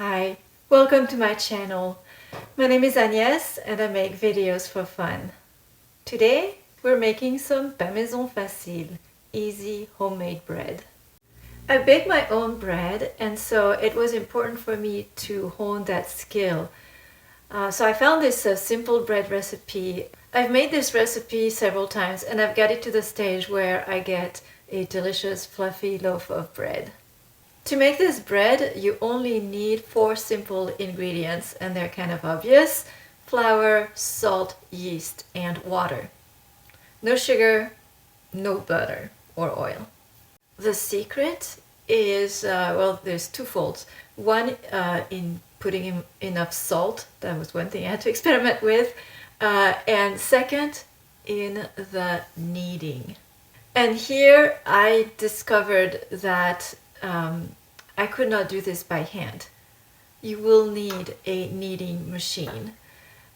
Hi, welcome to my channel. My name is Agnès and I make videos for fun. Today we're making some pain maison facile, easy homemade bread. I bake my own bread and so it was important for me to hone that skill. So I found this simple bread recipe. I've made this recipe several times and I've got it to the stage where I get a delicious fluffy loaf of bread. To make this bread, you only need 4 simple ingredients, and they're kind of obvious: flour, salt, yeast, and water. No sugar, no butter or oil. The secret is, well, there's twofold. One, in putting in enough salt. That was one thing I had to experiment with. And second, in the kneading. And here I discovered that I could not do this by hand. You will need a kneading machine.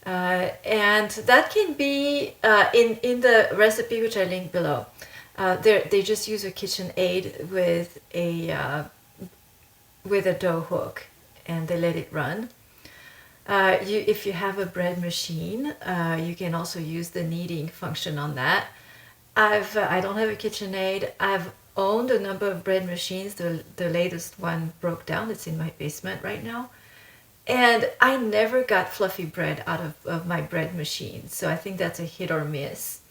And that can be in the recipe, which I link below. They just use a KitchenAid with a dough hook, and they let it run. If you have a bread machine, you can also use the kneading function on that. I don't have a KitchenAid. I've owned a number of bread machines. The latest one broke down. It's in my basement right now. And I never got fluffy bread out of my bread machine. So I think that's a hit or miss.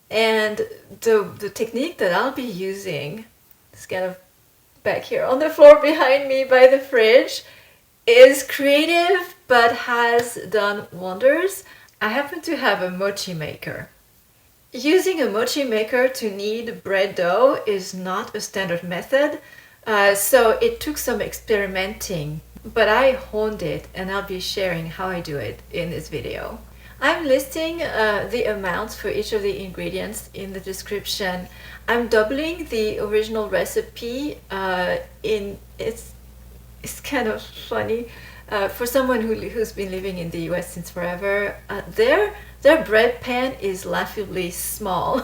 And the technique that I'll be using, is kind of back here on the floor behind me by the fridge, is creative but has done wonders. I happen to have a mochi maker. Using a mochi maker to knead bread dough is not a standard method, so it took some experimenting, but I honed it and I'll be sharing how I do it in this video. I'm listing the amounts for each of the ingredients in the description. I'm doubling the original recipe. It's kind of funny. For someone who's been living in the US since forever, their bread pan is laughably small.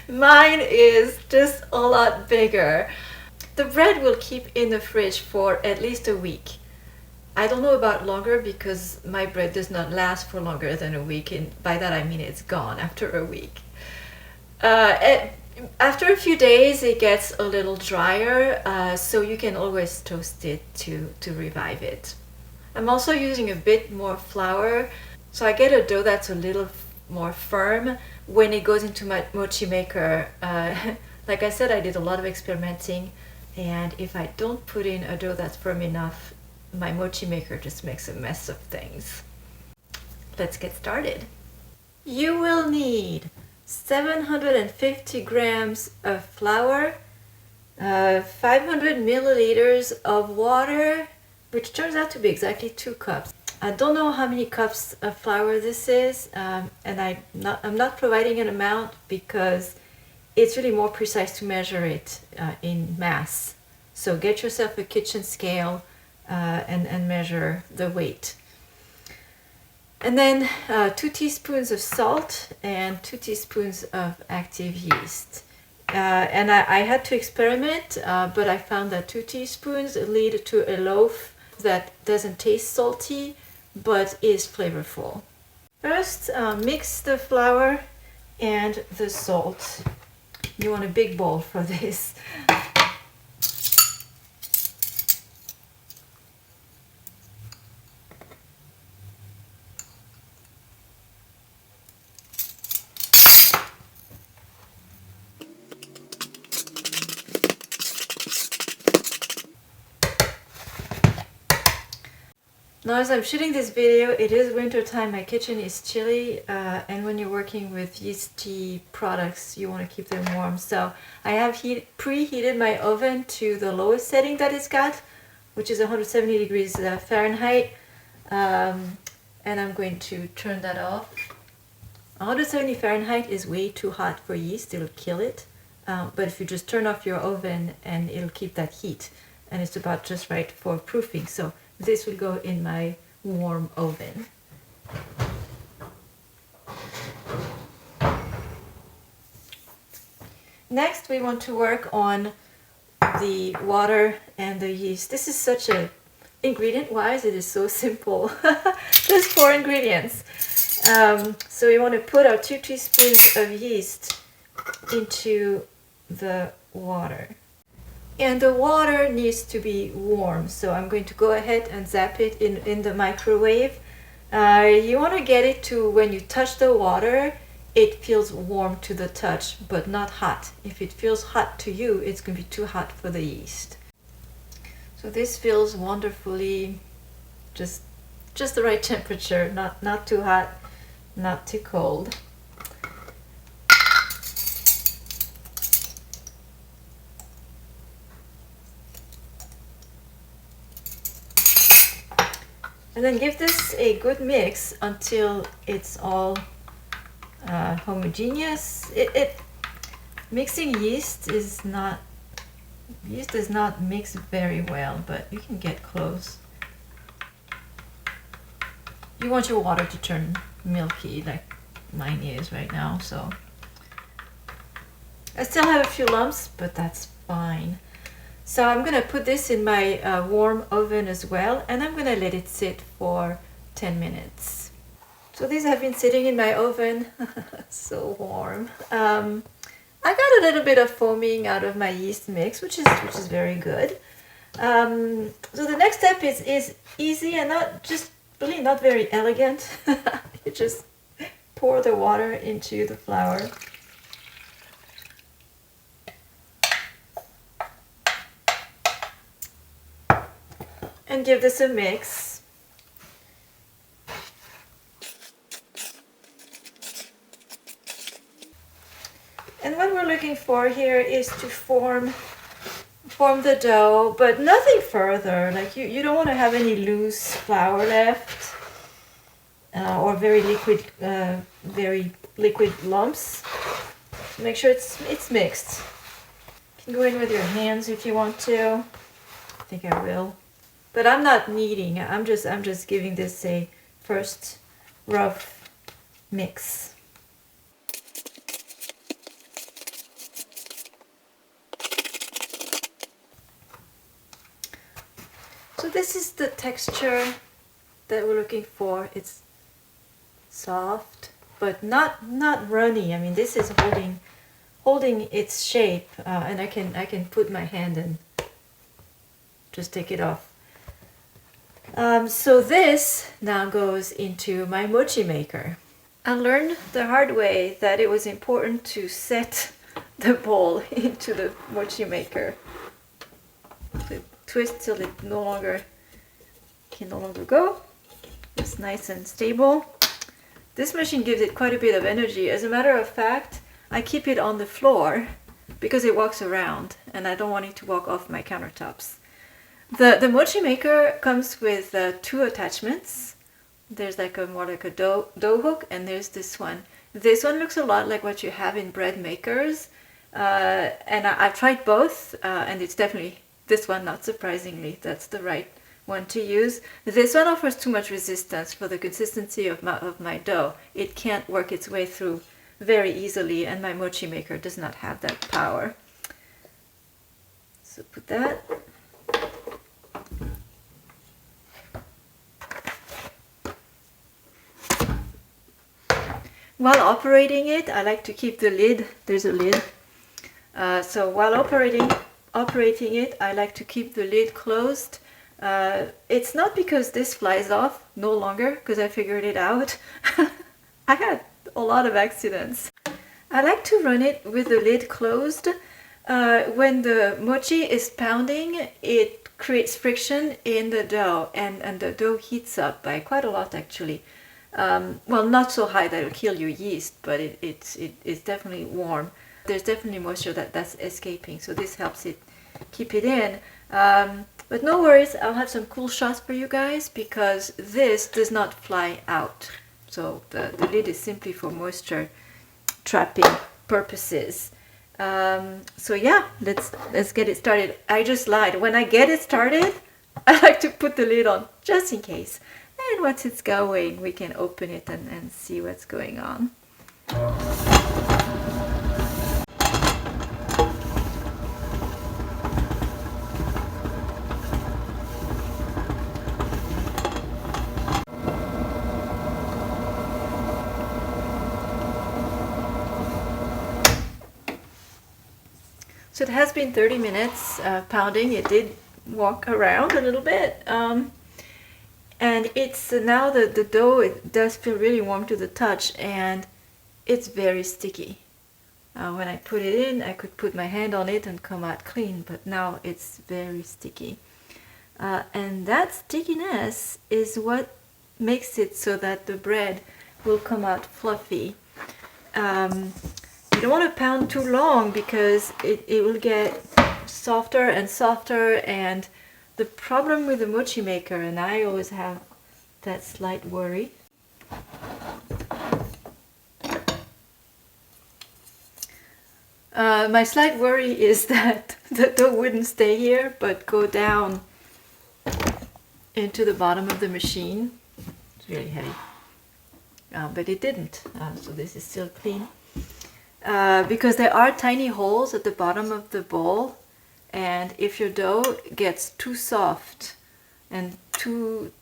Mine is just a lot bigger. The bread will keep in the fridge for at least a week. I don't know about longer because my bread does not last for longer than a week, and by that I mean it's gone after a week. After a few days it gets a little drier, so you can always toast it to revive it. I'm also using a bit more flour, so I get a dough that's a little more firm when it goes into my mochi maker. Like I said, I did a lot of experimenting, and if I don't put in a dough that's firm enough, my mochi maker just makes a mess of things. Let's get started. You will need 750 grams of flour, 500 milliliters of water, which turns out to be exactly 2 cups. I don't know how many cups of flour this is, and I'm not providing an amount because it's really more precise to measure it in mass. So get yourself a kitchen scale and measure the weight. And then 2 teaspoons of salt and 2 teaspoons of active yeast. And I had to experiment, but I found that 2 teaspoons lead to a loaf that doesn't taste salty but is flavorful. First, mix the flour and the salt. You want a big bowl for this. Now, as I'm shooting this video, it is winter time. My kitchen is chilly, and when you're working with yeasty products, you want to keep them warm. So I have preheated my oven to the lowest setting that it's got, which is 170 degrees Fahrenheit, and I'm going to turn that off. 170 Fahrenheit is way too hot for yeast. It'll kill it. But if you just turn off your oven, and it'll keep that heat, and it's about just right for proofing. So this will go in my warm oven. Next, we want to work on the water and the yeast. This is such a ingredient wise, it is so simple. Just 4 ingredients. So we want to put our 2 teaspoons of yeast into the water. And the water needs to be warm, so I'm going to go ahead and zap it in the microwave. You want to get it to when you touch the water, it feels warm to the touch, but not hot. If it feels hot to you, it's going to be too hot for the yeast. So this feels wonderfully just the right temperature, not too hot, not too cold. And then give this a good mix until it's all homogeneous. Mixing yeast does not mix very well, but you can get close. You want your water to turn milky like mine is right now, so I still have a few lumps, but that's fine. So I'm gonna put this in my warm oven as well, and I'm gonna let it sit for 10 minutes. So these have been sitting in my oven. So warm. I got a little bit of foaming out of my yeast mix, which is very good. So the next step is easy and really not very elegant. You just pour the water into the flour. And give this a mix. And what we're looking for here is to form the dough, but nothing further. Like you don't want to have any loose flour left or very liquid lumps. Make sure it's mixed. You can go in with your hands if you want to. I think I will. But I'm not kneading. I'm just giving this a first rough mix. So this is the texture that we're looking for. It's soft, but not runny. I mean, this is holding its shape, and I can put my hand and just take it off. So this now goes into my mochi maker. I learned the hard way that it was important to set the bowl into the mochi maker. So twist till it can no longer go. It's nice and stable. This machine gives it quite a bit of energy. As a matter of fact, I keep it on the floor because it walks around and I don't want it to walk off my countertops. The mochi maker comes with 2 attachments. There's more like a dough hook, and there's this one. This one looks a lot like what you have in bread makers, and I've tried both, and it's definitely this one, not surprisingly, that's the right one to use. This one offers too much resistance for the consistency of my dough. It can't work its way through very easily, and my mochi maker does not have that power. So put that. While operating it, I like to keep the lid. There's a lid. So while operating it, I like to keep the lid closed. It's not because this flies off no longer, because I figured it out. I had a lot of accidents. I like to run it with the lid closed. When the mochi is pounding, it creates friction in the dough, and the dough heats up by quite a lot actually. Well, not so high that it'll kill your yeast, but it's definitely warm. There's definitely moisture that's escaping, so this helps it keep it in. But no worries, I'll have some cool shots for you guys because this does not fly out. So the lid is simply for moisture trapping purposes. So yeah, let's get it started. I just lied. When I get it started, I like to put the lid on just in case. And once it's going, we can open it and see what's going on. So it has been 30 minutes pounding. It did walk around a little bit. And it's now the dough, it does feel really warm to the touch, and it's very sticky. When I put it in, I could put my hand on it and come out clean, but now it's very sticky. And that stickiness is what makes it so that the bread will come out fluffy. You don't want to pound too long because it will get softer and softer, and the problem with the mochi maker, and I always have that slight worry, my slight worry is that the dough wouldn't stay here but go down into the bottom of the machine. It's really heavy, but it didn't, so this is still clean. Because there are tiny holes at the bottom of the bowl, and if your dough gets too soft and too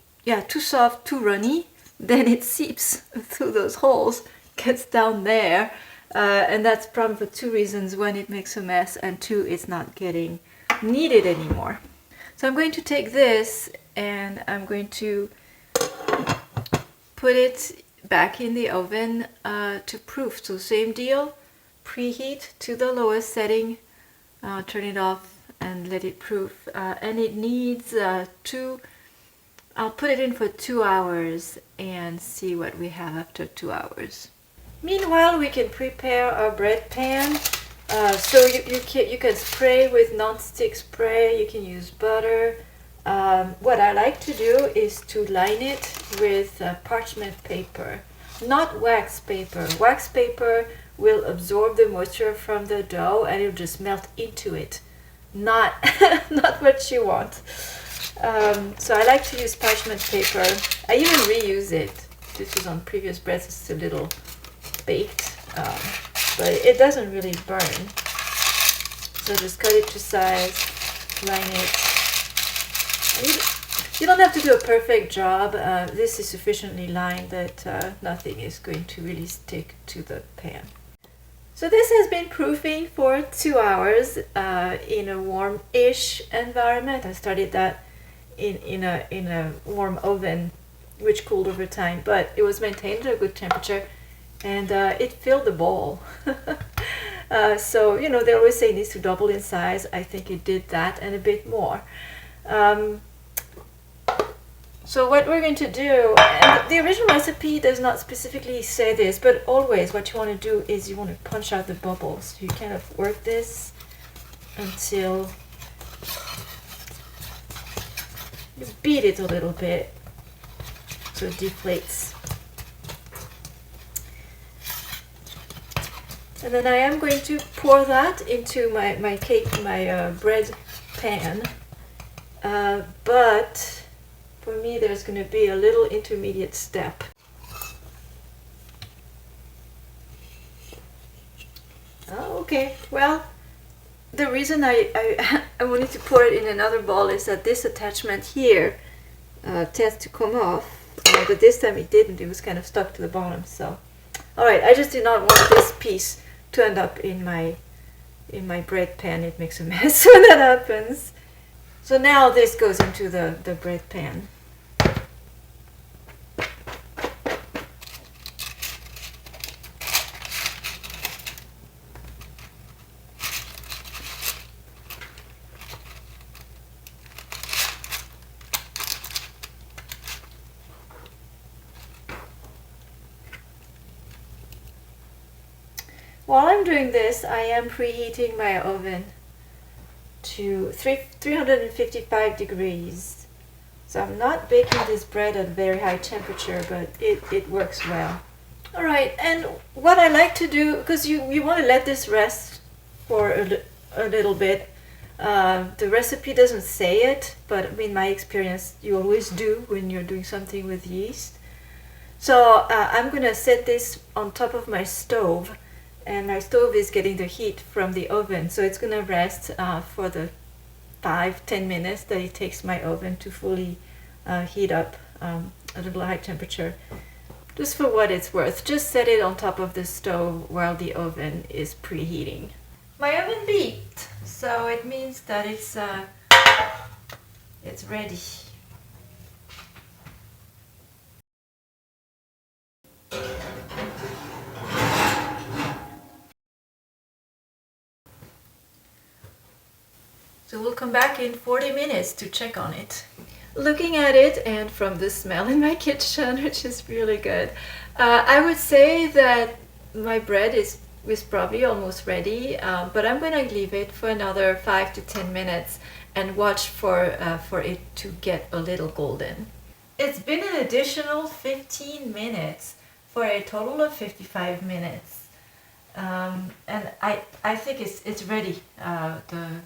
soft, too runny, then it seeps through those holes, gets down there, and that's a problem for two reasons. One, it makes a mess, and two, it's not getting kneaded anymore. So I'm going to take this and I'm going to put it back in the oven to proof. So same deal, preheat to the lowest setting, turn it off and let it proof. And it needs I'll put it in for 2 hours and see what we have after 2 hours. Meanwhile, we can prepare our bread pan. So you can spray with non-stick spray, you can use butter. What I like to do is to line it with parchment paper, not wax paper. Wax paper will absorb the moisture from the dough and it'll just melt into it. Not, not what you want. So I like to use parchment paper. I even reuse it. This was on previous breads, it's a little baked, but it doesn't really burn. So just cut it to size, line it. You don't have to do a perfect job. This is sufficiently lined that nothing is going to really stick to the pan. So this has been proofing for 2 hours in a warm-ish environment. I started that in a warm oven, which cooled over time, but it was maintained at a good temperature, and it filled the bowl. So, you know, they always say it needs to double in size. I think it did that and a bit more. So what we're going to do, and the original recipe does not specifically say this, but always what you want to do is you want to punch out the bubbles. You kind of work this until you beat it a little bit so it deflates. And then I am going to pour that into my bread pan, but for me there's going to be a little intermediate step. Oh, okay, well, the reason I wanted to pour it in another bowl is that this attachment here tends to come off, but this time it didn't. It was kind of stuck to the bottom. So, all right, I just did not want this piece to end up in my bread pan. It makes a mess when that happens. So now this goes into the bread pan. While I'm doing this, I am preheating my oven to 355 degrees. So I'm not baking this bread at very high temperature, but it works well. All right, and what I like to do, because you want to let this rest for a little bit. The recipe doesn't say it, but in my experience, you always do when you're doing something with yeast. So I'm going to set this on top of my stove. And my stove is getting the heat from the oven, so it's going to rest for the 5-10 minutes that it takes my oven to fully heat up a little high temperature. Just for what it's worth, just set it on top of the stove while the oven is preheating. My oven beeped, So it means that it's ready. So we'll come back in 40 minutes to check on it. Looking at it and from the smell in my kitchen, which is really good, I would say that my bread is probably almost ready, but I'm going to leave it for another 5 to 10 minutes and watch for it to get a little golden. It's been an additional 15 minutes for a total of 55 minutes. And I think it's ready. The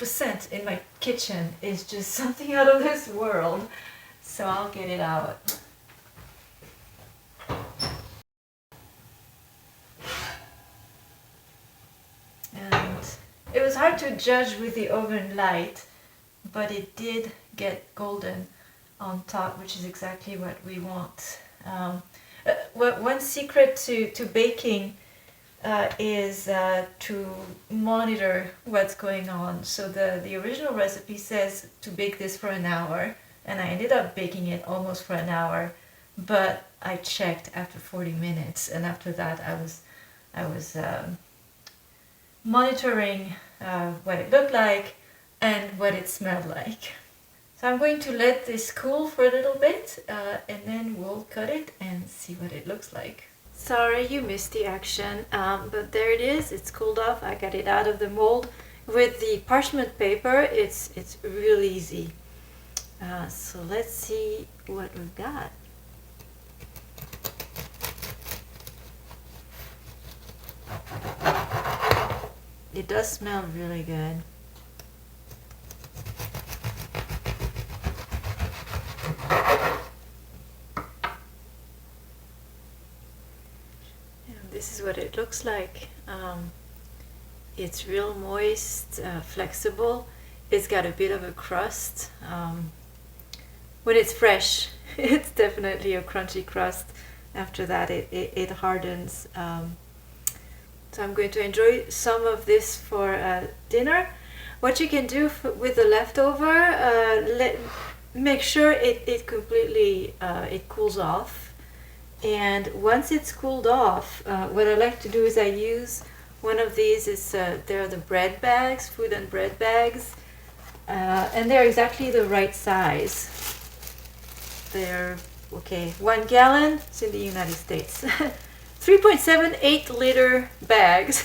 scent in my kitchen is just something out of this world. So I'll get it out. And it was hard to judge with the oven light, but it did get golden on top, which is exactly what we want. One secret to baking is to monitor what's going on. So the original recipe says to bake this for an hour, and I ended up baking it almost for an hour, but I checked after 40 minutes, and after that I was monitoring what it looked like and what it smelled like. So I'm going to let this cool for a little bit, and then we'll cut it and see what it looks like. Sorry you missed the action, but there it is. It's cooled off. I got it out of the mold. With the parchment paper, it's real easy. So let's see what we've got. It does smell really good. This is what it looks like. It's real moist, flexible. It's got a bit of a crust. When it's fresh, it's definitely a crunchy crust. After that, it hardens. So I'm going to enjoy some of this for dinner. What you can do with the leftover, make sure it completely it cools off. And once it's cooled off, what I like to do is I use one of these. They're the bread bags, food and bread bags, and they're exactly the right size. They're okay. 1 gallon. It's in the United States. 3.78 liter bags,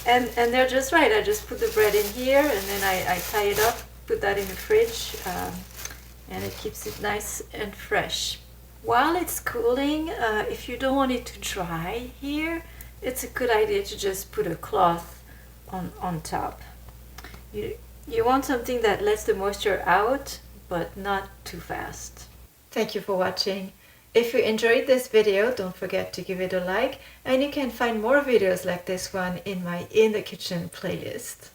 and they're just right. I just put the bread in here, and then I tie it up, put that in the fridge, and it keeps it nice and fresh. While it's cooling, if you don't want it to dry here, it's a good idea to just put a cloth on top. You want something that lets the moisture out, but not too fast. Thank you for watching. If you enjoyed this video, don't forget to give it a like, and you can find more videos like this one in my In the Kitchen playlist.